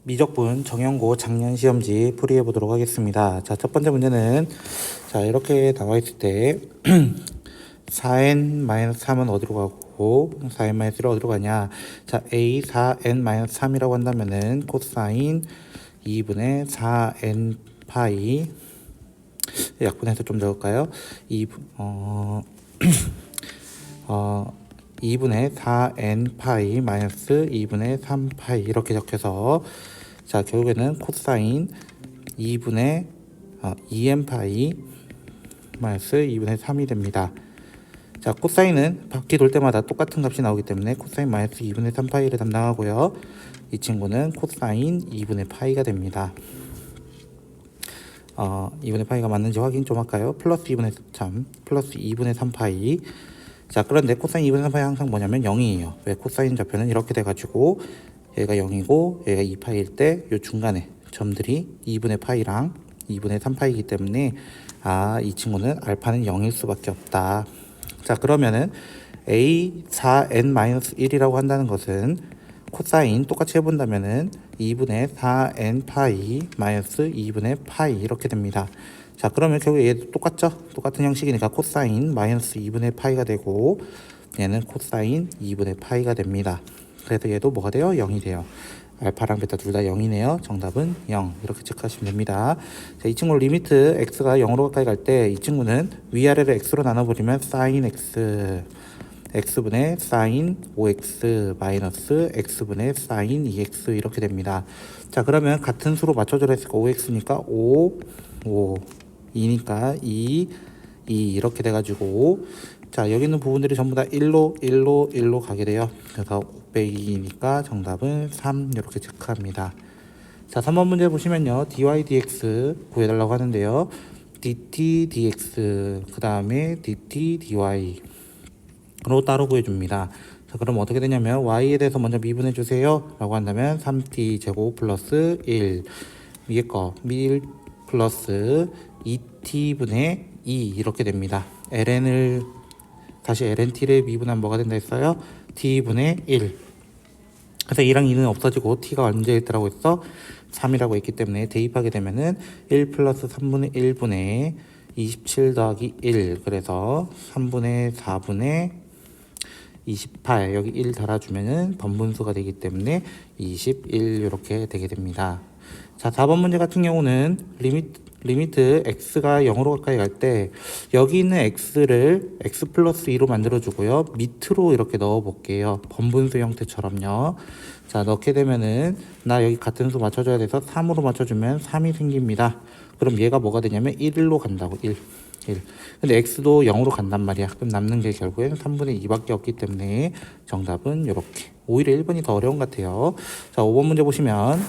미적분 정형고 작년 시험지 풀이해 보도록 하겠습니다. 자, 첫 번째 문제는 자, 이렇게 나와 있을 때 4n-3은 어디로 가고 4n-1은 어디로 가냐? 자, a 4n-3이라고 한다면은 코사인 2분의 4n 파이 약분해서 좀 적을까요? 2분의 4n 파이 마이너스 2분의 3 파이 이렇게 적혀서 자, 결국에는 코사인 2분의 2n 파이 마이너스 2분의 3이 됩니다. 자, 코사인은 바퀴 돌 때마다 똑같은 값이 나오기 때문에 코사인 마이너스 2분의 3 파이를 담당하고요. 이 친구는 코사인 2분의 파이가 됩니다. 2분의 파이가 맞는지 확인 좀 할까요? 플러스 2분의 3, 플러스 2분의 3 파이. 자, 그런데 코사인 2분의 3 파이 항상 뭐냐면 0이에요. 왜? 코사인 좌표는 이렇게 돼가지고 얘가 0이고 얘가 2파이일 때 이 중간에 점들이 2분의 파이랑 2분의 3 파이이기 때문에 이 친구는 알파는 0일 수밖에 없다. 자, 그러면은 a 4n-1이라고 한다는 것은 코사인 똑같이 해본다면은 2분의 4n 파이 마이너스 2분의 파이 이렇게 됩니다. 자, 그러면 결국 얘도 똑같죠? 똑같은 형식이니까 코사인 마이너스 2분의 파이가 되고 얘는 코사인 2분의 파이가 됩니다. 그래서 얘도 뭐가 돼요? 0이 돼요. 알파랑 베타 둘 다 0이네요. 정답은 0 이렇게 체크하시면 됩니다. 자, 이 친구 리미트 x가 0으로 가까이 갈 때 이 친구는 위아래를 x로 나눠버리면 sin x x분의 sin 5x 마이너스 x분의 sin 2x 이렇게 됩니다. 자, 그러면 같은 수로 맞춰줘야 했으니까 5x니까 5, 5, 2니까 2, 2 이렇게 돼가지고 자, 여기 있는 부분들이 전부 다 1로 가게 돼요. 그래서 502니까 정답은 3 이렇게 체크합니다. 자, 3번 문제 보시면요. dy dx 구해달라고 하는데요. dt dx 그 다음에 dt dy 로 따로 구해줍니다. 자, 그럼 어떻게 되냐면 y에 대해서 먼저 미분해 주세요 라고 한다면 3t 제곱 플러스 1 위에 거 1 플러스 2t분의 2 이렇게 됩니다. ln을 다시 lnt를 미분하면 뭐가 된다 했어요? t분의 1. 그래서 2랑 2는 없어지고 t가 언제 있다고 했어? 3이라고 했기 때문에 대입하게 되면은 1 플러스 3분의 1분의 27 더하기 1 그래서 3분의 4분의 28 여기 1 달아주면은 번분수가 되기 때문에 21 이렇게 되게 됩니다. 자, 4번 문제 같은 경우는 리미트 x가 0으로 가까이 갈 때 여기 있는 x를 x 플러스 2로 만들어 주고요. 밑으로 이렇게 넣어 볼게요. 번분수 형태처럼요. 자, 넣게 되면은 나 여기 같은 수 맞춰줘야 돼서 3으로 맞춰주면 3이 생깁니다. 그럼 얘가 뭐가 되냐면 1로 간다고 1. 근데 x도 0으로 간단 말이야. 그럼 남는 게 결국엔 3분의 2밖에 없기 때문에 정답은 이렇게. 오히려 1번이 더 어려운 것 같아요. 자, 5번 문제 보시면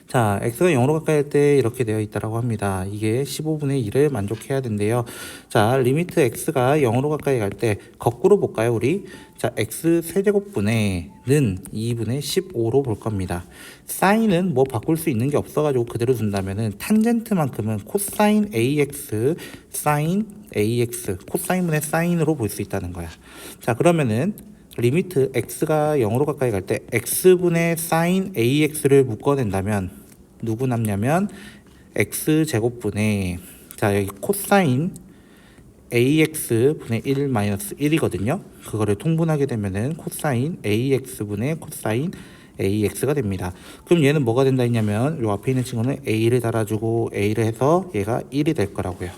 자, x가 0으로 가까이 할 때 이렇게 되어 있다고 합니다. 이게 15분의 1을 만족해야 된대요. 자, 리미트 x가 0으로 가까이 갈 때 거꾸로 볼까요, 우리? 자, x 세제곱분의 는 2분의 15로 볼 겁니다. 사인은 뭐 바꿀 수 있는 게 없어가지고 그대로 둔다면은 탄젠트만큼은 코사인 ax, 사인 ax, 코사인분의 사인으로 볼 수 있다는 거야. 자, 그러면은 리미트 x가 0으로 가까이 갈 때 x분의 사인 ax를 묶어낸다면 누구 남냐면 x제곱분의 자, 여기 코사인 ax분의 1 마이너스 1이거든요. 그거를 통분하게 되면은 코사인 ax분의 코사인 ax가 됩니다. 그럼 얘는 뭐가 된다 했냐면 요 앞에 있는 친구는 a를 달아주고 a를 해서 얘가 1이 될 거라고요.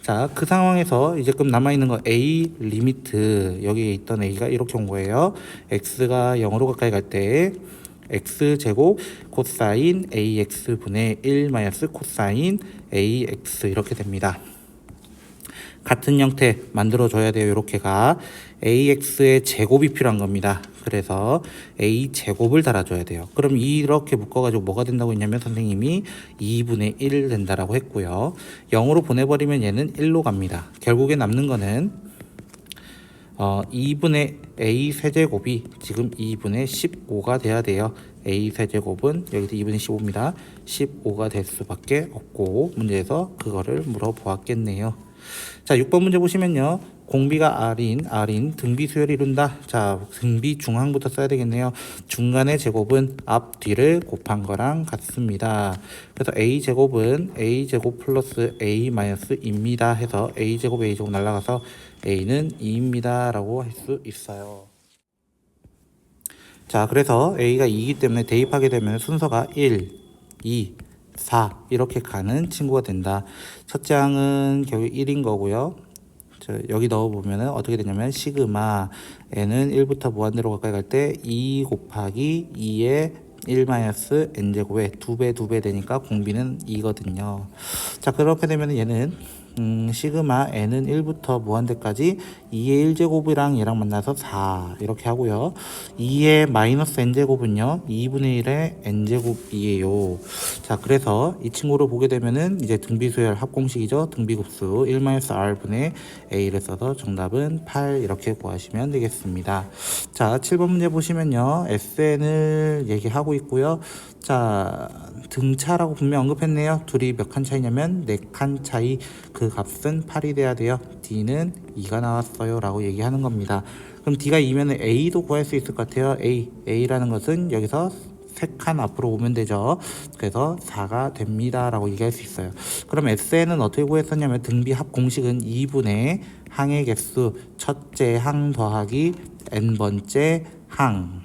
자, 그 상황에서 이제 그럼 남아있는 거 a 리미트 여기에 있던 a가 이렇게 온 거예요. x가 0으로 가까이 갈 때 x제곱 코사인 ax분의 1 마이너스 코사인 ax 이렇게 됩니다. 같은 형태 만들어줘야 돼요. 이렇게가 ax의 제곱이 필요한 겁니다. 그래서 a 제곱을 달아줘야 돼요. 그럼 이렇게 묶어가지고 뭐가 된다고 했냐면 선생님이 2분의 1 된다라고 했고요. 0으로 보내버리면 얘는 1로 갑니다. 결국에 남는 거는 2분의 a 세제곱이 지금 2분의 15가 돼야 돼요. a 세제곱은 여기서 2분의 15입니다. 15가 될 수밖에 없고 문제에서 그거를 물어보았겠네요. 자, 6번 문제 보시면요. 공비가 R인 등비 수열을 이룬다. 자, 등비 중항부터 써야 되겠네요. 중간의 제곱은 앞 뒤를 곱한 거랑 같습니다. 그래서 A제곱은 A제곱 플러스 A 마이너스 2입니다 해서 A제곱 날라가서 A는 2입니다 라고 할 수 있어요. 자, 그래서 A가 2이기 때문에 대입하게 되면 순서가 1, 2, 4 이렇게 가는 친구가 된다. 첫째 항은 결국 1인 거고요. 여기 넣어보면 어떻게 되냐면 시그마 n은 1부터 무한대로 가까이 갈 때 2 곱하기 2의 1 마이너스 n제곱에 2배 되니까 공비는 2거든요. 자, 그렇게 되면 얘는 시그마 n은 1부터 무한대까지 2의 1제곱이랑 얘랑 만나서 4 이렇게 하고요. 2의 마이너스 n제곱은요 2분의 1의 n제곱이에요. 자, 그래서 이 친구를 보게 되면은 이제 등비수열 합공식이죠. 등비급수 1 마이너스 r분의 a를 써서 정답은 8 이렇게 구하시면 되겠습니다. 자, 7번 문제 보시면요 SN을 얘기하고 있고요. 자, 등차라고 분명 언급했네요. 둘이 몇 칸 차이냐면 4칸 차이. 그 값은 8이 돼야 돼요. D는 2가 나왔어요 라고 얘기하는 겁니다. 그럼 D가 2면 A도 구할 수 있을 것 같아요. A라는 것은 여기서 3칸 앞으로 오면 되죠. 그래서 4가 됩니다 라고 얘기할 수 있어요. 그럼 SN은 어떻게 구했었냐면 등비 합 공식은 2분의 항의 개수 첫째 항 더하기 n번째 항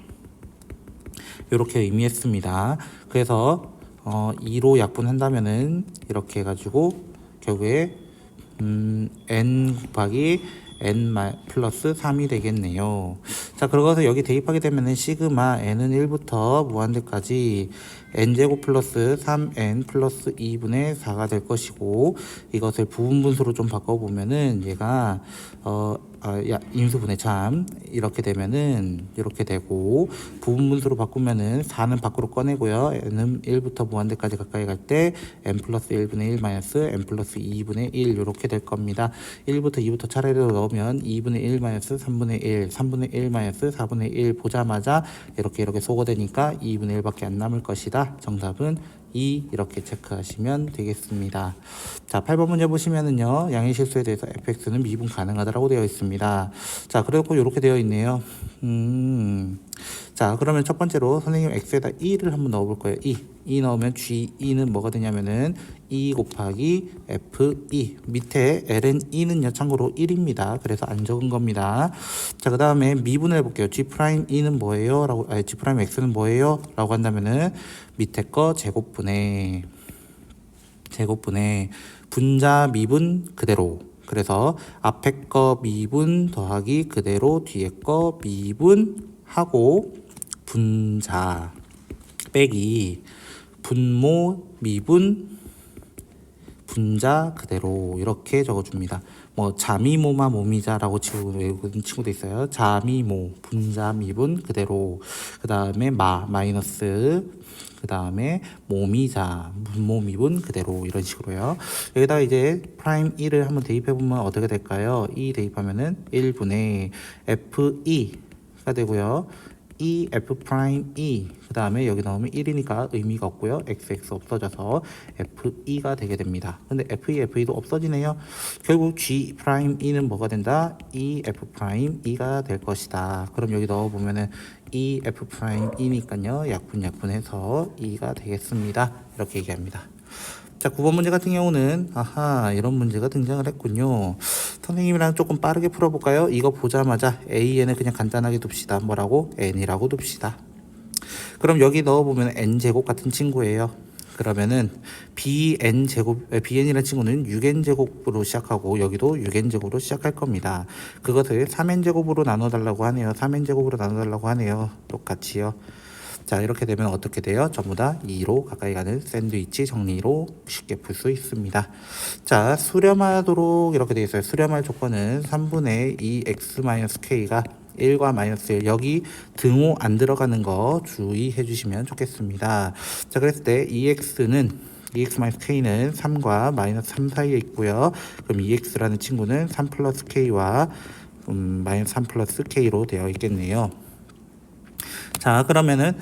이렇게 의미했습니다. 그래서 2로 약분한다면은 이렇게 해가지고 결국에 n 곱하기 n 플러스 3이 되겠네요. 자, 그러고서 여기 대입하게 되면은 시그마 n은 1부터 무한대까지 n제곱 플러스 3n 플러스 2분의 4가 될 것이고, 이것을 부분분수로 좀 바꿔보면은 얘가 인수분해참 이렇게 되면은 이렇게 되고, 부분분수로 바꾸면은 4는 밖으로 꺼내고요. n은 1부터 무한대까지 가까이 갈 때 n 플러스 1분의 1 마이너스 n 플러스 2분의 1 이렇게 될 겁니다. 1부터 2부터 차례로 넣으면 2분의 1 마이너스 3분의 1 3분의 1 마이너스 4분의 1 보자마자 이렇게 소거되니까 2분의 1밖에 안 남을 것이다. 정답은 2 이렇게 체크하시면 되겠습니다. 자, 8번 문제 보시면은요 양의 실수에 대해서 fx는 미분 가능하다라고 되어 있습니다. 자, 그리고 이렇게 되어 있네요. 자, 그러면 첫 번째로 선생님 x에다 2를 한번 넣어볼 거예요. 2 넣으면 g2는 뭐가 되냐면은 2 곱하기 f2 밑에 ln 2는요 참고로 1입니다. 그래서 안 적은 겁니다. 자, 그 다음에 미분을 해볼게요. g'2는 뭐예요? g'(x는 뭐예요? 라고 한다면은 밑에 거 제곱분의 분자 미분 그대로. 그래서 앞에 거 미분 더하기 그대로 뒤에 거 미분하고 분자 빼기 분모 미분 분자 그대로 이렇게 적어줍니다. 뭐 자미모마 모미자라고 외우는 친구도 있어요. 자미모 분자 미분 그대로, 그 다음에 마이너스, 그 다음에 모미자 분모 미분 그대로 이런 식으로요. 여기다가 이제 프라임 1을 한번 대입해보면 어떻게 될까요? 2 대입하면은 1분의 f2가 되고요. f 프라임 2 그 다음에 여기 나오면 1이니까 의미가 없고요. xx 없어져서 f2가 되게 됩니다. 근데 f2도 없어지네요. 결국 g 프라임 2는 뭐가 된다? f 프라임 2가 될 것이다. 그럼 여기 넣어보면은 f 프라임 2니까요 약분해서 2가 되겠습니다. 이렇게 얘기합니다. 자, 9번 문제 같은 경우는 이런 문제가 등장을 했군요. 선생님이랑 조금 빠르게 풀어볼까요? 이거 보자마자 AN을 그냥 간단하게 둡시다. 뭐라고? N이라고 둡시다. 그럼 여기 넣어보면 N제곱 같은 친구예요. 그러면은 BN이라는 친구는 6N제곱으로 시작하고 여기도 6N제곱으로 시작할 겁니다. 그것을 3N제곱으로 나눠달라고 하네요. 3N제곱으로 나눠달라고 하네요. 똑같이요. 자, 이렇게 되면 어떻게 돼요? 전부 다 2로 가까이 가는 샌드위치 정리로 쉽게 풀 수 있습니다. 자, 수렴하도록 이렇게 되어 있어요. 수렴할 조건은 3분의 2x-k가 1과 마이너스 1 여기 등호 안 들어가는 거 주의해 주시면 좋겠습니다. 자, 그랬을 때 EX-k는 3과 마이너스 3 사이에 있고요. 그럼 EX라는 친구는 3 플러스 K와 마이너스 3 플러스 K로 되어 있겠네요. 자, 그러면은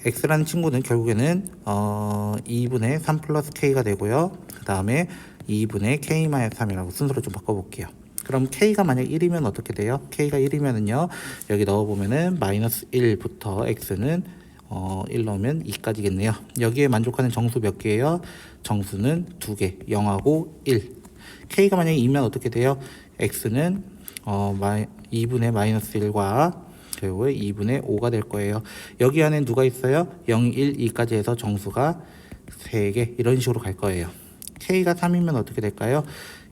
x라는 친구는 결국에는 2분의 3 플러스 k가 되고요. 그 다음에 2분의 k 마이너스 3이라고 순서로 좀 바꿔볼게요. 그럼 K가 만약 1이면 어떻게 돼요? K가 1이면은요, 여기 넣어보면은 마이너스 1부터 X는 1 넣으면 2까지겠네요. 여기에 만족하는 정수 몇 개예요? 정수는 2개, 0하고 1. K가 만약에 2면 어떻게 돼요? X는 2분의 마이너스 1과 결국에 2분의 5가 될 거예요. 여기 안에 누가 있어요? 0, 1, 2까지 해서 정수가 3개 이런 식으로 갈 거예요. K가 3이면 어떻게 될까요?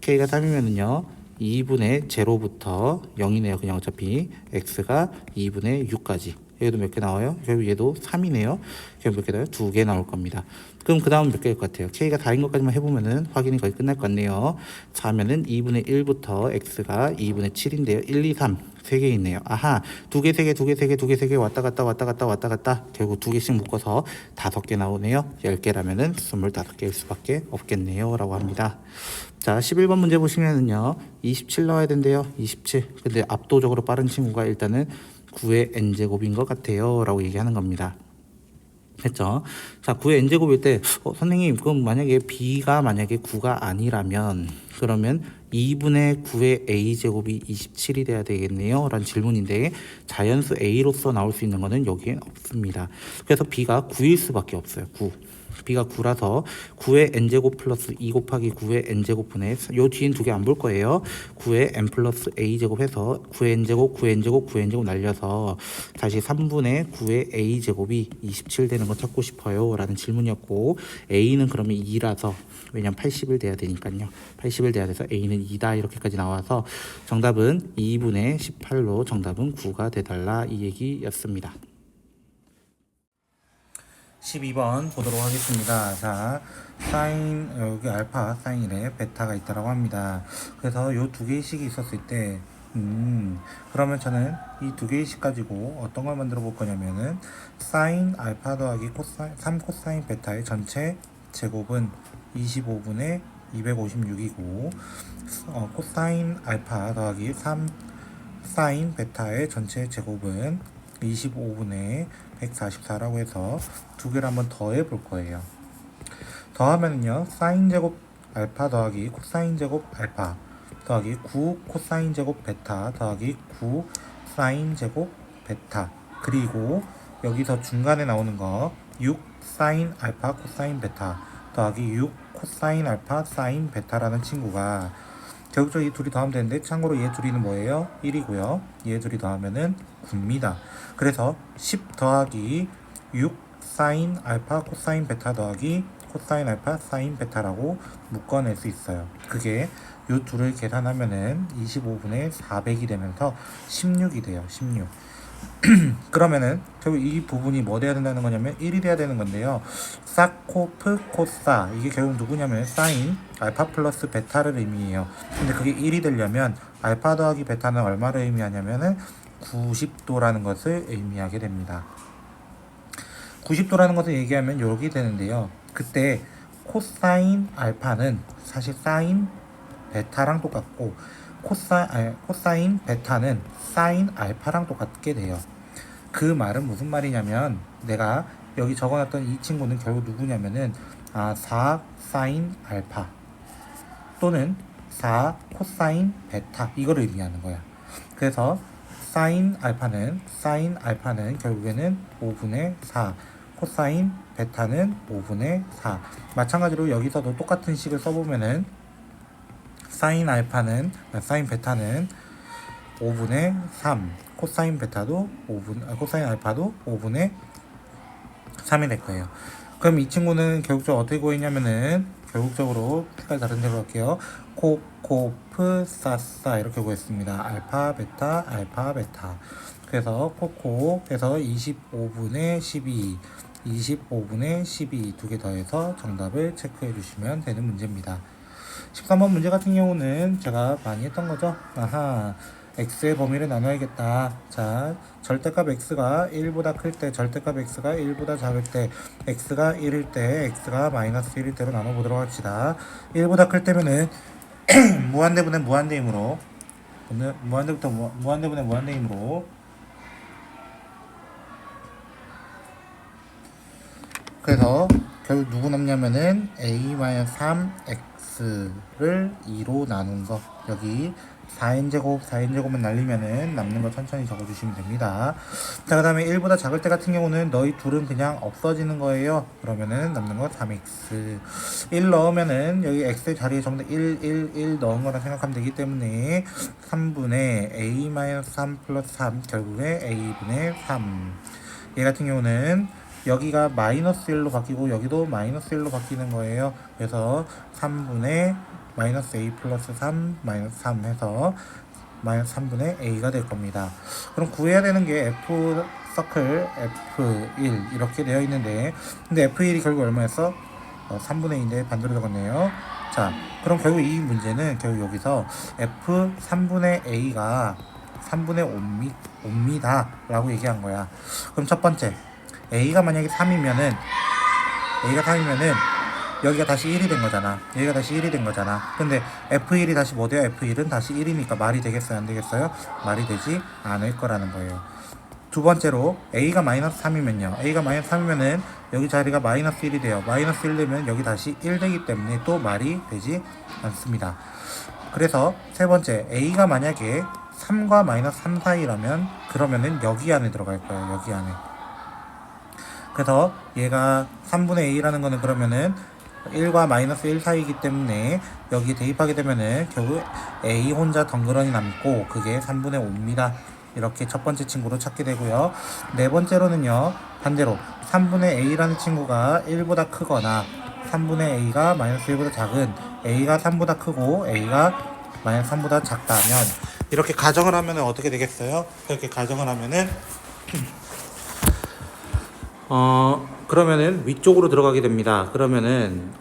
K가 3이면은요 2분의 0부터 0이네요. 그냥 어차피 X가 2분의 6까지. 얘도 몇 개 나와요? 결국 얘도 3이네요. 결국 몇 개 나와요? 2개 나올 겁니다. 그럼 그 다음 몇 개일 것 같아요? K가 4인 것까지만 해보면은 확인이 거의 끝날 것 같네요. 4면은 2분의 1부터 X가 2분의 7인데요. 1, 2, 3. 3개 있네요. 아하, 2개, 3개, 2개, 3개, 2개, 3개 왔다 갔다 왔다 갔다 왔다 갔다. 결국 2개씩 묶어서 5개 나오네요. 10개라면은 25개일 수밖에 없겠네요. 라고 합니다. 자, 11번 문제 보시면은요. 27 나와야 된대요. 27. 근데 압도적으로 빠른 친구가 일단은 9의 n제곱인 것 같아요. 라고 얘기하는 겁니다. 했죠. 자, 9의 n제곱일 때, 선생님, 그럼 만약에 b가 만약에 9가 아니라면, 그러면 2분의 9의 a제곱이 27이 돼야 되겠네요. 라는 질문인데, 자연수 a로서 나올 수 있는 거는 여기엔 없습니다. 그래서 b가 9일 수밖에 없어요. 9. b가 9라서 9의 n제곱 플러스 2 곱하기 9의 n제곱분의 요 뒤엔 두 개 안 볼 거예요. 9의 n 플러스 a제곱 해서 9의 n제곱 9의 n제곱 9의 n제곱 날려서 다시 3분의 9의 a제곱이 27 되는 거 찾고 싶어요 라는 질문이었고, a는 그러면 2라서 왜냐면 80일 돼야 되니까요. 80일 돼야 돼서 a는 2다 이렇게까지 나와서 정답은 2분의 18로 정답은 9가 돼달라 이 얘기였습니다. 12번 보도록 하겠습니다. 자, 사인, 여기 알파, 사인에 베타가 있다라고 합니다. 그래서 요 두 개의 식이 있었을 때, 그러면 저는 이 두 개의 식 가지고 어떤 걸 만들어 볼 거냐면은, 사인 알파 더하기 코사인, 3 코사인 베타의 전체 제곱은 25분의 256이고, 코사인 알파 더하기 3 사인 베타의 전체 제곱은 25분의 144라고 해서 두 개를 한번 더해 볼 거예요. 더하면요 사인 제곱 알파 더하기 코사인 제곱 알파 더하기 9 코사인 제곱 베타 더하기 9 사인 제곱 베타, 그리고 여기서 중간에 나오는 거 6 사인 알파 코사인 베타 더하기 6 코사인 알파 사인 베타라는 친구가 결국적으로 이 둘이 더하면 되는데, 참고로 얘 둘이는 뭐예요? 1이고요. 얘 둘이 더하면은 9입니다. 그래서 10 더하기 6 사인 알파 코사인 베타 더하기 코사인 알파 사인 베타라고 묶어낼 수 있어요. 그게 이 둘을 계산하면은 25분의 400이 되면서 16이 돼요. 16. 그러면은 결국 이 부분이 뭐 돼야 된다는 거냐면 1이 돼야 되는 건데요. 사코프 코사, 이게 결국 누구냐면 사인 알파 플러스 베타를 의미해요. 근데 그게 1이 되려면 알파 더하기 베타는 얼마를 의미하냐면은 90도라는 것을 의미하게 됩니다. 90도라는 것을 얘기하면 이렇게 되는데요. 그때 코사인 알파는 사실 사인 베타랑 똑같고 코사인 베타는 사인 알파랑 똑같게 돼요. 그 말은 무슨 말이냐면, 내가 여기 적어놨던 이 친구는 결국 누구냐면은 4 사인 알파 또는 4 코사인 베타 이걸 의미하는 거야. 그래서 사인 알파는 결국에는 5분의 4, 코사인 베타는 5분의 4. 마찬가지로 여기서도 똑같은 식을 써보면은 사인 베타는 5분의 3, 코사인 베타도 코사인 알파도 5분의 3이 될 거예요. 그럼 이 친구는 결국적으로 어떻게 구했냐면은, 결국적으로 색깔 다른 데로 할게요. 코프 사사 이렇게 구했습니다. 알파 베타. 그래서 코코에서 25분의 12 두 개 더해서 정답을 체크해 주시면 되는 문제입니다. 13번 문제 같은 경우는 제가 많이 했던 거죠. x의 범위를 나눠야겠다. 자, 절대값 x가 1보다 클 때, 절대값 x가 1보다 작을 때, x가 1일 때, x가 마이너스 1일 때로 나눠보도록 합시다. 1보다 클 때면은 무한대분의 무한대임으로, 무한대부터 무한대분의 무한대임으로, 그래서 결국 누구 남냐면은 a-3x를 2로 나눈 거, 여기 4n제곱, 4n제곱만 날리면은 남는 거 천천히 적어주시면 됩니다. 자, 그 다음에 1보다 작을 때 같은 경우는 너희 둘은 그냥 없어지는 거예요. 그러면은 남는 거 3x. 1 넣으면은 여기 x의 자리에 전부 다 1 넣은 거라 생각하면 되기 때문에 3분의 a-3 플러스 3 결국에 a분의 3. 얘 같은 경우는 여기가 마이너스 1로 바뀌고 여기도 마이너스 1로 바뀌는 거예요. 그래서 3분의 마이너스 a 플러스 3 마이너스 3 해서 마이너스 3분의 a가 될 겁니다. 그럼 구해야 되는 게 f 서클 f1 이렇게 되어 있는데 근데 f1이 결국 얼마였어? 3분의 2인데 반대로 적었네요. 자, 그럼 결국 이 문제는 결국 여기서 f 3분의 a가 3분의 5입니다 라고 얘기한 거야. 그럼 첫 번째 a가 만약에 3이면은 여기가 다시 1이 된 거잖아. 여기가 다시 1이 된 거잖아. 근데 F1이 다시 뭐 돼요? F1은 다시 1이니까 말이 되겠어요? 안 되겠어요? 말이 되지 않을 거라는 거예요. 두 번째로 A가 마이너스 3이면요. A가 마이너스 3이면은 여기 자리가 마이너스 1이 돼요. 마이너스 1 되면 여기 다시 1 되기 때문에 또 말이 되지 않습니다. 그래서 세 번째, A가 만약에 3과 마이너스 3 사이라면 그러면은 여기 안에 들어갈 거예요. 여기 안에. 그래서 얘가 3분의 A라는 거는 그러면은 1과 마이너스 1 사이이기 때문에 여기 대입하게 되면은 결국 A 혼자 덩그러니 남고 그게 3분의 5입니다. 이렇게 첫 번째 친구로 찾게 되고요. 네 번째로는요. 반대로 3분의 A라는 친구가 1보다 크거나 3분의 A가 마이너스 1보다 작은 A가 3보다 크고 A가 마이너스 3보다 작다면 이렇게 가정을 하면 어떻게 되겠어요? 이렇게 가정을 하면은 그러면은 위쪽으로 들어가게 됩니다. 그러면은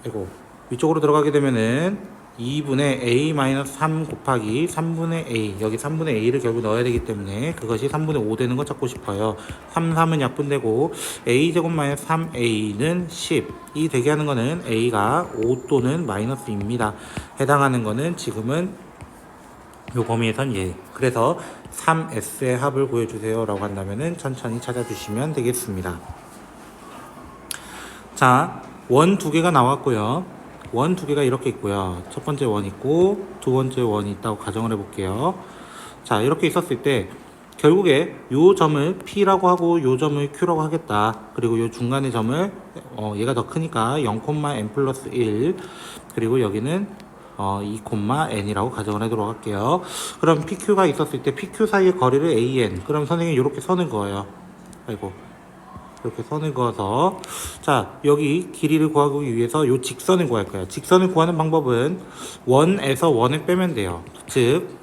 위쪽으로 들어가게 되면은 2분의 a-3 곱하기 3분의 a 여기 3분의 a를 결국 넣어야 되기 때문에 그것이 3분의 5 되는 거 찾고 싶어요. 3은 약분되고 a제곱 마이너스 3a는 10 이 되게 하는 거는 a가 5 또는 마이너스 2입니다. 해당하는 거는 지금은 요 범위에선 그래서 3s의 합을 구해주세요 라고 한다면은 천천히 찾아주시면 되겠습니다. 자, 원 두 개가 나왔고요. 원 두 개가 이렇게 있고요. 첫 번째 원 있고 두 번째 원이 있다고 가정을 해볼게요. 자, 이렇게 있었을 때 결국에 요 점을 P라고 하고 요 점을 Q라고 하겠다. 그리고 요 중간의 점을 얘가 더 크니까 0,n 플러스 1 그리고 여기는 2,n이라고 가정을 하도록 할게요. 그럼 PQ가 있었을 때 PQ 사이의 거리를 AN 그럼 선생님이 이렇게 선을 그어요. 이렇게 선을 그어서 자 여기 길이를 구하기 위해서 요 직선을 구할 거예요. 직선을 구하는 방법은 원에서 원을 빼면 돼요. 즉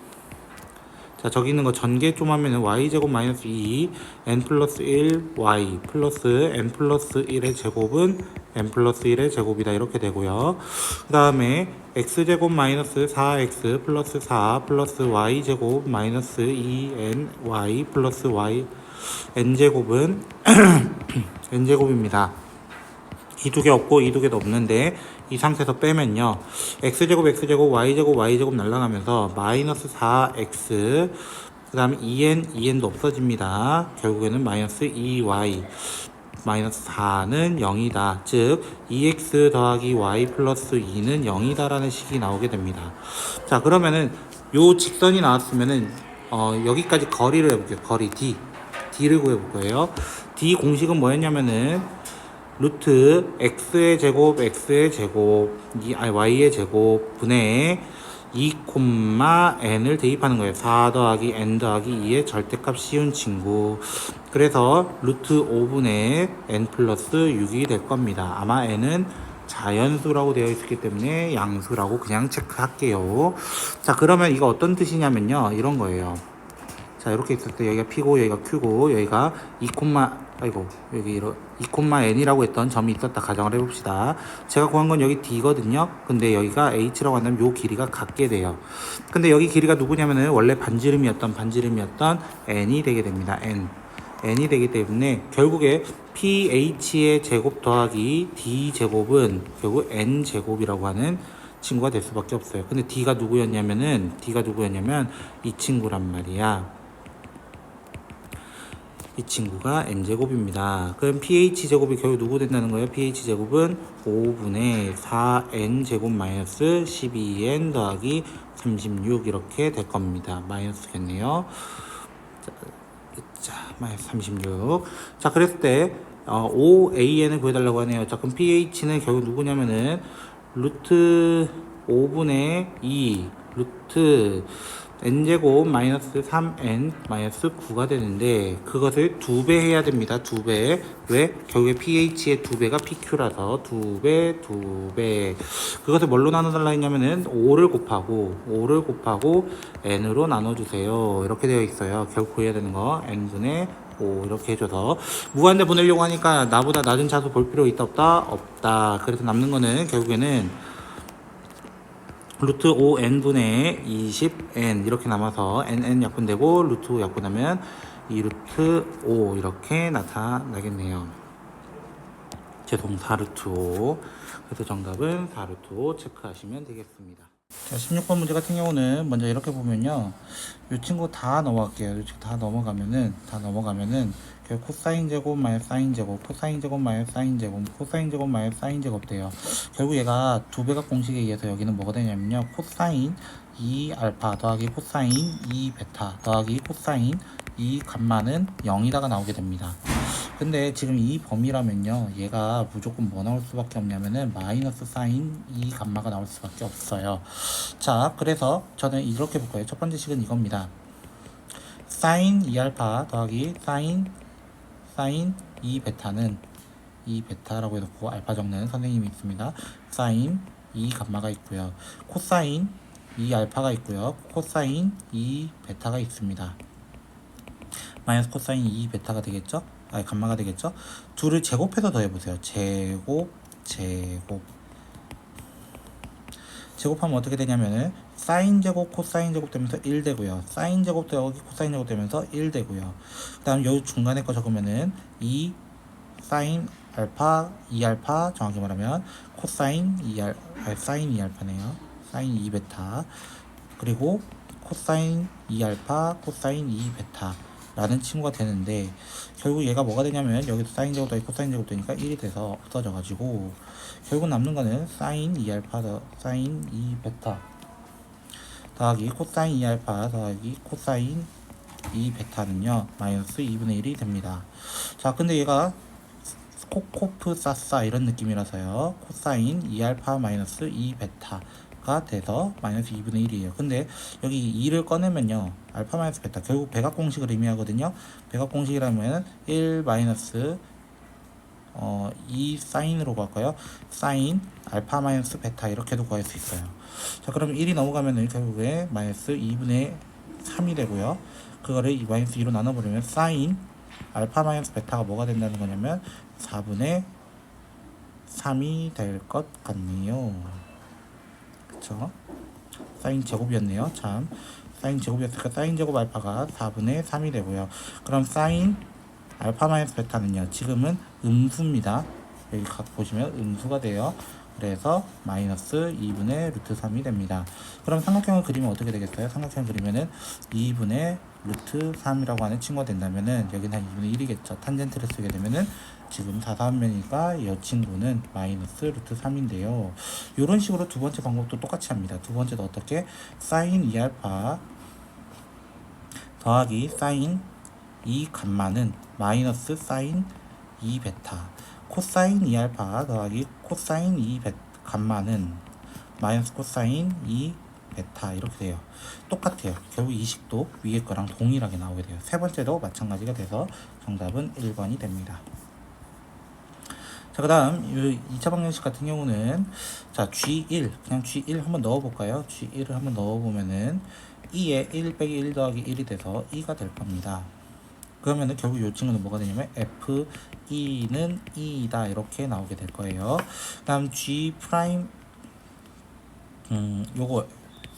자 저기 있는 거 전개 좀 하면은 y제곱 마이너스 2 n 플러스 1 y 플러스 n 플러스 1의 제곱은 n 플러스 1의 제곱이다 이렇게 되고요. 그 다음에 x제곱 마이너스 4x 플러스 4 플러스 y제곱 마이너스 2n y 플러스 y n제곱은 n제곱입니다. 이 두 개 없고 이 두 개도 없는데 이 상태에서 빼면요. x제곱 x제곱 y제곱 y제곱 날아가면서 마이너스 4x 그 다음에 2n도 없어집니다. 결국에는 마이너스 2y 마이너스 4는 0이다. 즉 2x 더하기 y 플러스 2는 0이다 라는 식이 나오게 됩니다. 자 그러면은 요 직선이 나왔으면은 여기까지 거리를 해볼게요. 거리 D를 구해볼 거예요. D 공식은 뭐였냐면은 루트 x의 제곱 y의 제곱 분의 2,n을 대입하는 거예요. 4 더하기 n 더하기 2의 절대값 씌운 친구. 그래서 루트 5분의 n 플러스 6이 될 겁니다. 아마 n은 자연수라고 되어 있기 때문에 양수라고 그냥 체크할게요. 자 그러면 이거 어떤 뜻이냐면요. 이런 거예요. 자 이렇게 있을 때 여기가 P고 여기가 Q고 여기가 2,n이라고 했던 점이 있었다 가정을 해봅시다. 제가 구한 건 여기 D거든요. 근데 여기가 H라고 한다면 요 길이가 같게 돼요. 근데 여기 길이가 누구냐면은 원래 반지름이었던 N이 되게 됩니다. N이 되기 때문에 결국에 PH의 제곱 더하기 D 제곱은 결국 N 제곱이라고 하는 친구가 될 수밖에 없어요. 근데 D가 누구였냐면 이 친구란 말이야. 이 친구가 n제곱입니다. 그럼 ph제곱이 결국 누구 된다는 거예요? ph제곱은 5분의 4n제곱 마이너스 12n 더하기 36 이렇게 될 겁니다. 마이너스겠네요. 자, 마이너스 36. 자, 그랬을 때 OAN을 구해달라고 하네요. 자, 그럼 pH는 결국 누구냐면은 루트 5분의 2 루트 n제곱 마이너스 3n 마이너스 9가 되는데 그것을 2배 해야 됩니다. 2배. 왜? 결국에 pH의 2배가 pq라서 2배 그것을 뭘로 나눠달라 했냐면은 5를 곱하고 n으로 나눠주세요. 이렇게 되어 있어요. 결국 구해야 되는 거 n분의 5 이렇게 해줘서 무한대 보내려고 하니까 나보다 낮은 차수 볼 필요 있다 없다. 그래서 남는 거는 결국에는 루트 5n분의 20n 이렇게 남아서 nn 약분되고 루트 5 약분하면 2 루트 5 이렇게 나타나겠네요. 죄송 4루트 5. 그래서 정답은 4루트 5 체크하시면 되겠습니다. 자, 16번 문제 같은 경우는 먼저 이렇게 보면요. 이 친구 다 넘어갈게요. 이 친구 다 넘어가면은 결국 코사인 제곱 마이너스 사인 제곱, 코사인 제곱 마이너스 사인 제곱, 코사인 제곱 마이너스 사인 제곱 돼요. 결국 얘가 두 배각 공식에 의해서 여기는 뭐가 되냐면요. 코사인 2 알파 더하기 코사인 2 베타 더하기 코사인 2 감마는 0이다가 나오게 됩니다. 근데 지금 이 범위라면요, 얘가 무조건 뭐 나올 수밖에 없냐면은 마이너스 사인 2 감마가 나올 수밖에 없어요. 자, 그래서 저는 이렇게 볼 거예요. 첫 번째 식은 이겁니다. 사인 2알파 더하기 사인 2 베타는 2 베타라고 해놓고 알파 적는 선생님이 있습니다. 사인 2 감마가 있고요. 코사인 2 알파가 있고요. 코사인 2 베타가 있습니다. 마이너스 코사인 2 베타가 되겠죠? 아니 감마가 되겠죠? 둘을 제곱해서 더해보세요. 제곱하면 어떻게 되냐면은 사인 제곱 코사인 제곱 되면서 1 되고요. 사인 제곱 더하기 코사인 제곱 되면서 1 되고요. 그 다음 여기 중간에 거 적으면은 2 사인 알파 2알파 정확히 말하면 코사인 2 알파네요. 사인 2 베타 그리고 코사인 2알파 코사인 2 베타 라는 친구가 되는데 결국 얘가 뭐가 되냐면 여기서 사인 제곱 더하기 코사인 제곱 되니까 1이 돼서 없어져 가지고 결국 남는 거는 사인 2알파 더 사인 2 베타 더하기 코사인 2알파 더하기 코사인 2 베타는요 마이너스 2분의 1이 됩니다. 자, 근데 얘가 코코프 싸싸 이런 느낌이라서요 코사인 2알파 마이너스 2 베타가 돼서 마이너스 2분의 1이에요. 근데 여기 2를 꺼내면요 알파 마이너스 베타 결국 배각 공식을 의미하거든요. 배각 공식이라면 1 마이너스 2 사인으로 갈까요? 사인 알파 마이너스 베타 이렇게도 구할 수 있어요. 자, 그럼 1이 넘어가면은 결국에 마이너스 2분의 3이 되고요. 그거를 이 마이너스 2로 나눠버리면 사인 알파 마이너스 베타가 뭐가 된다는 거냐면 4분의 3이 될 것 같네요. 그쵸? 사인 제곱이었네요. 참, 사인 제곱이었으니까 사인 제곱 알파가 4분의 3이 되고요. 그럼 사인 알파 마이너스 베타는요 지금은 음수입니다. 여기 각 보시면 음수가 돼요. 그래서 마이너스 2분의 루트 3이 됩니다. 그럼 삼각형을 그리면 어떻게 되겠어요? 삼각형 그리면은 2분의 루트 3이라고 하는 친구가 된다면은 여기는 한 2분의 1이겠죠. 탄젠트를 쓰게 되면은 지금 사사면이니까 이 친구는 마이너스 루트 3인데요. 이런 식으로 두 번째 방법도 똑같이 합니다. 두 번째도 어떻게? 사인 2알파 더하기 사인 2 감마는 마이너스 사인 2 베타 코사인 2알파 더하기 코사인 2 감마는 마이너스 코사인 2 베타 이렇게 돼요. 똑같아요. 결국 이 식도 위에 거랑 동일하게 나오게 돼요. 세 번째도 마찬가지가 돼서 정답은 1번이 됩니다. 자, 그 다음 2차 방정식 같은 경우는 자 G1 그냥 G1 한번 넣어볼까요? G1을 한번 넣어보면은 2에 1 빼기 1 더하기 1이 돼서 2가 될 겁니다. 그러면은 결국 이 친구는 뭐가 되냐면 F2는 2다 이렇게 나오게 될 거예요. 다음 G 프라임 요거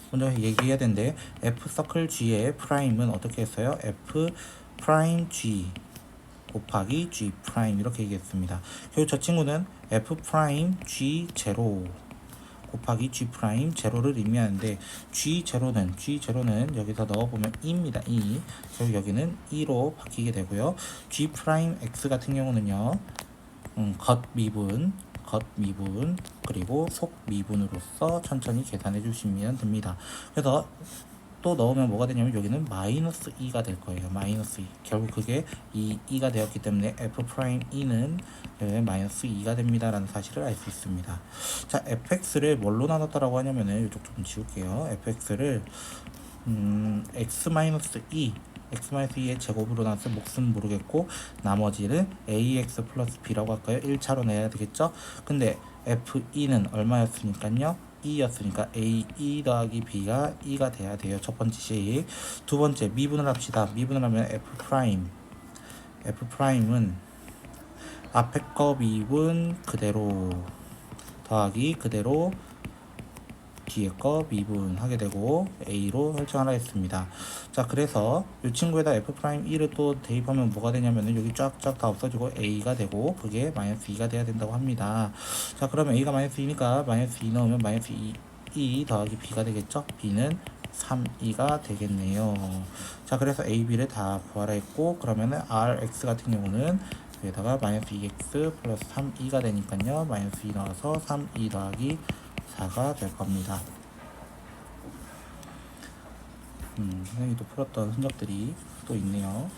먼저 얘기해야 되는데 F 서클 G의 프라임은 어떻게 했어요? F 프라임 G 곱하기 G 프라임 이렇게 얘기했습니다. 그리고 저 친구는 F 프라임 G 제로 곱하기 G 프라임 제로를 의미하는데 G 제로는 여기서 넣어보면 2입니다. 2. 그리고 여기는 2로 바뀌게 되고요. G 프라임 X 같은 경우는요. 겉 미분 겉 미분 그리고 속 미분으로서 천천히 계산해 주시면 됩니다. 그래서 또 넣으면 뭐가 되냐면 여기는 마이너스 2가 될 거예요. 마이너스 2. 결국 그게 2가 되었기 때문에 f'2는 마이너스 2가 됩니다. 라는 사실을 알 수 있습니다. 자, fx를 뭘로 나눴다라고 하냐면은 이쪽 좀 지울게요. fx를 x-2 x-2의 제곱으로 나눠서 몫은 모르겠고 나머지는 ax 플러스 b라고 할까요? 1차로 내야 되겠죠? 근데 f2는 얼마였으니까요? 2였으니까 a2 더하기 b가 2가 돼야 돼요. 첫 번째 식. 두 번째 미분을 합시다. 미분을 하면 f'은 앞에 거 미분 그대로 더하기 그대로 뒤에 거 미분하게 되고 a로 설정하라 했습니다. 자, 그래서 이 친구에다 f'1을 또 대입하면 뭐가 되냐면은 여기 쫙쫙 다 없어지고 a가 되고 그게 마이너스 2가 돼야 된다고 합니다. 자, 그러면 a가 마이너스 2니까 마이너스 2 넣으면 마이너스 2 더하기 b가 되겠죠? b는 3, 2가 되겠네요. 자, 그래서 a, b를 다 구하라 했고 그러면은 rx 같은 경우는 여기다가 마이너스 2x 플러스 3, 2가 되니까요. 마이너스 2 넣어서 3, 2 더하기 4가 될 겁니다. 선생님이 또 풀었던 흔적들이 또 있네요.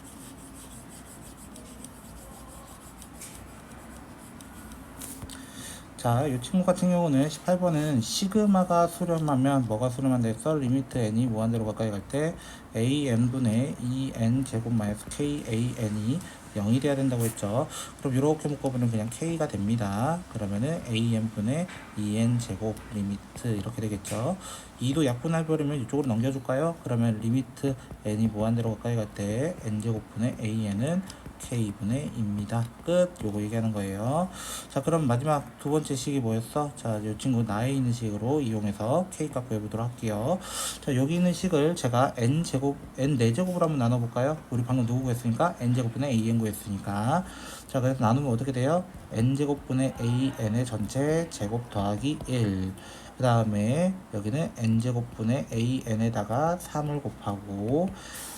자, 이 친구 같은 경우는 18번은 시그마가 수렴하면 뭐가 수렴한다 했어? 리미트 n이 무한대로 가까이 갈 때 an분의 2n 제곱 마이너스 kan이 0이 돼야 된다고 했죠. 그럼 이렇게 묶어보면 그냥 k가 됩니다. 그러면은 an분의 2n 제곱 리미트 이렇게 되겠죠. 2도 약분해버리면 이쪽으로 넘겨줄까요? 그러면 리미트 n이 무한대로 가까이 갈 때 n 제곱분의 an은 k분의 2입니다. 끝. 요거 얘기하는 거예요. 자, 그럼 마지막 두 번째 식이 뭐였어? 자, 이 친구 나에 있는 식으로 이용해서 k 값 구해보도록 할게요. 자, 여기 있는 식을 제가 n 4제곱으로 한번 나눠볼까요? 우리 방금 누구 구했으니까 n제곱분의 an 구했으니까. 자, 그래서 나누면 어떻게 돼요? n제곱분의 an의 전체 제곱 더하기 1. 그 다음에 여기는 n제곱분의 an에다가 3을 곱하고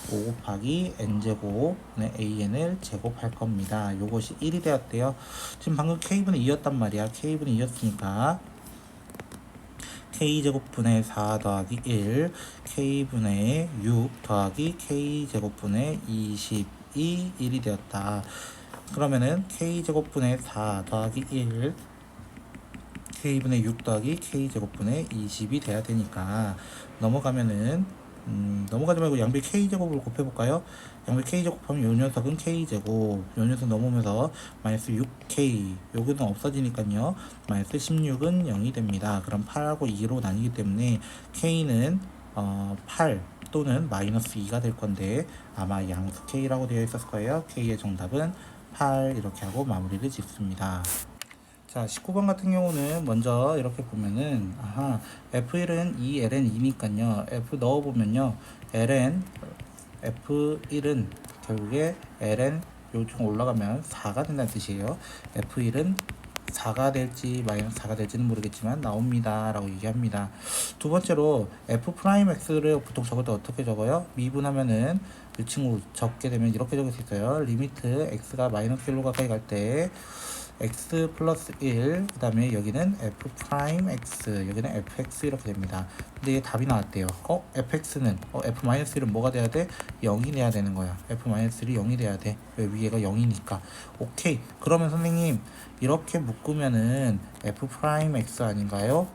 5 곱하기 n제곱분의 an을 제곱할 겁니다. 요것이 1이 되었대요. 지금 방금 k분의 2였단 말이야. k분의 2였으니까 k제곱분의 4 더하기 1 k분의 6 더하기 k제곱분의 22 1이 되었다. 그러면은 k제곱분의 4 더하기 1 k분의 6 더하기 k제곱분의 20이 돼야 되니까 넘어가면은 넘어가지 말고 양변 k제곱을 곱해볼까요? 양변 k제곱 하면 요 녀석은 k제곱, 요 녀석 넘으면서 마이너스 6k, 요거는 없어지니까요 마이너스 16은 0이 됩니다. 그럼 8하고 2로 나뉘기 때문에 k는 8 또는 마이너스 2가 될 건데 아마 양수 k라고 되어 있었을 거예요. k의 정답은 8 이렇게 하고 마무리를 짓습니다. 자, 19번 같은 경우는 먼저 이렇게 보면은 F1은 2ln2니까요 F 넣어보면요 F1은 결국에 ln 요즘 올라가면 4가 된다는 뜻이에요. F1은 4가 될지 마이너스 4가 될지는 모르겠지만 나옵니다 라고 얘기합니다. 두 번째로 F'X를 보통 적을 때 어떻게 적어요? 미분하면은 이 친구 적게 되면 이렇게 적을 수 있어요. 리미트 X가 마이너스 1로 가까이 갈 때 x 플러스 1, 그 다음에 여기는 f 프라임 x, 여기는 fx 이렇게 됩니다. 근데 이게 답이 나왔대요. fx는 f 마이너스 1은 뭐가 돼야 돼? 0이 돼야 되는 거야. f 마이너스 1이 0이 돼야 돼. 왜? 위에가 0이니까. 오케이. 그러면 선생님 이렇게 묶으면은 f 프라임 x 아닌가요?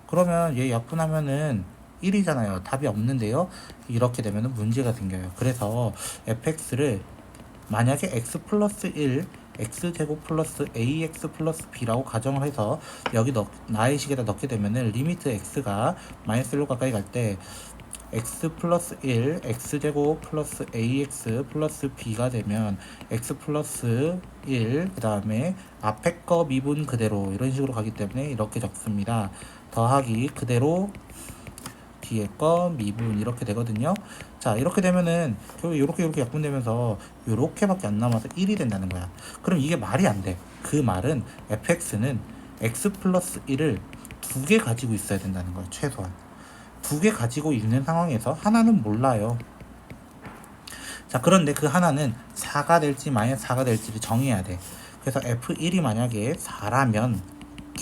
그러면 얘 약분하면은 1이잖아요. 답이 없는데요. 이렇게 되면은 문제가 생겨요. 그래서 fx를 만약에 x 플러스 1 x제곱 플러스 ax 플러스 b라고 가정을 해서 여기 나의 식에다 넣게 되면은 리미트 x가 마이너스 1로 가까이 갈 때 x 플러스 1 x제곱 플러스 ax 플러스 b가 되면 x 플러스 1 그 다음에 앞에 거 미분 그대로 이런 식으로 가기 때문에 이렇게 적습니다. 더하기 그대로 뒤에 거 미분 이렇게 되거든요. 자, 이렇게 되면은 이렇게 약분되면서 이렇게밖에 안 남아서 1이 된다는 거야. 그럼 이게 말이 안 돼. 그 말은 fx는 x 플러스 1을 2개 가지고 있어야 된다는 거야. 최소한 2개 가지고 있는 상황에서 하나는 몰라요. 자, 그런데 그 하나는 4가 될지 마이너스 4가 될지를 정해야 돼. 그래서 f1이 만약에 4라면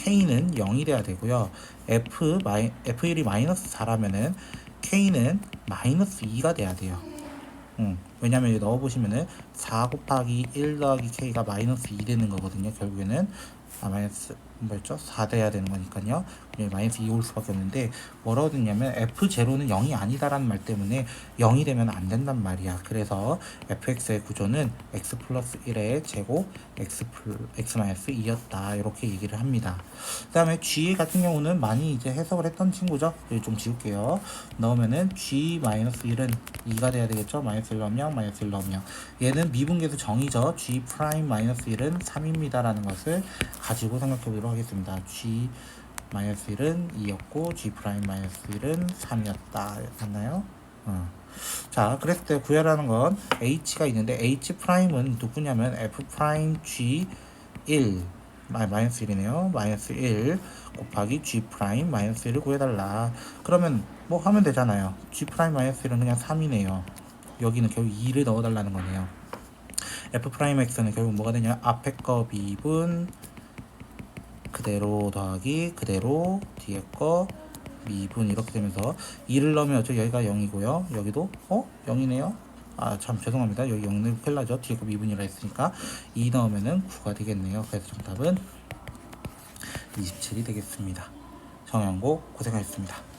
K는 0이 돼야 되고요. F1이 마이너스 4라면은 K는 마이너스 2가 돼야 돼요. 왜냐면 여기 넣어보시면은 4 곱하기 1 더하기 K가 마이너스 2 되는 거거든요. 결국에는 마이너스 뭐였죠? 4 돼야 되는 거니까요. 마이너스 2 올 수밖에 없는데 뭐라고 됐냐면 F0는 0이 아니다라는 말 때문에 0이 되면 안 된단 말이야. 그래서 fx의 구조는 x 플러스 1의 제곱 x 마이너스 2였다 이렇게 얘기를 합니다. 그 다음에 g 같은 경우는 많이 이제 해석을 했던 친구죠. 여기 좀 지울게요. 넣으면은 g 마이너스 1은 2가 돼야 되겠죠. 마이너스 1 넣으면 마이너스 1 넣으면 얘는 미분계수 정의죠. g 프라임 마이너스 1은 3입니다 라는 것을 가지고 생각해 보도록 하겠습니다. g 마이너스 1은 2였고 g 프라임 마이너스 1은 3이었다 맞나요? 자, 그랬을 때 구해라는 건 h가 있는데 h 프라임은 누구냐면 f 프라임 g 1 마이너스 1이네요. 마이너스 1 곱하기 g 프라임 마이너스 1을 구해달라. 그러면 뭐 하면 되잖아요. g 프라임 마이너스 1은 그냥 3이네요. 여기는 결국 2를 넣어달라는 거네요. f 프라임 x는 결국 뭐가 되냐? 앞에 거 미분 그대로 더하기 그대로 뒤에 거 미분 이렇게 되면서 2를 넣으면 어차피 여기가 0이고요. 여기도 0이네요. 아 참 죄송합니다. 여기 0은 큰일 나죠. 뒤에 거 미분이라 했으니까 2 넣으면은 9가 되겠네요. 그래서 정답은 27이 되겠습니다. 정연고 고생하셨습니다.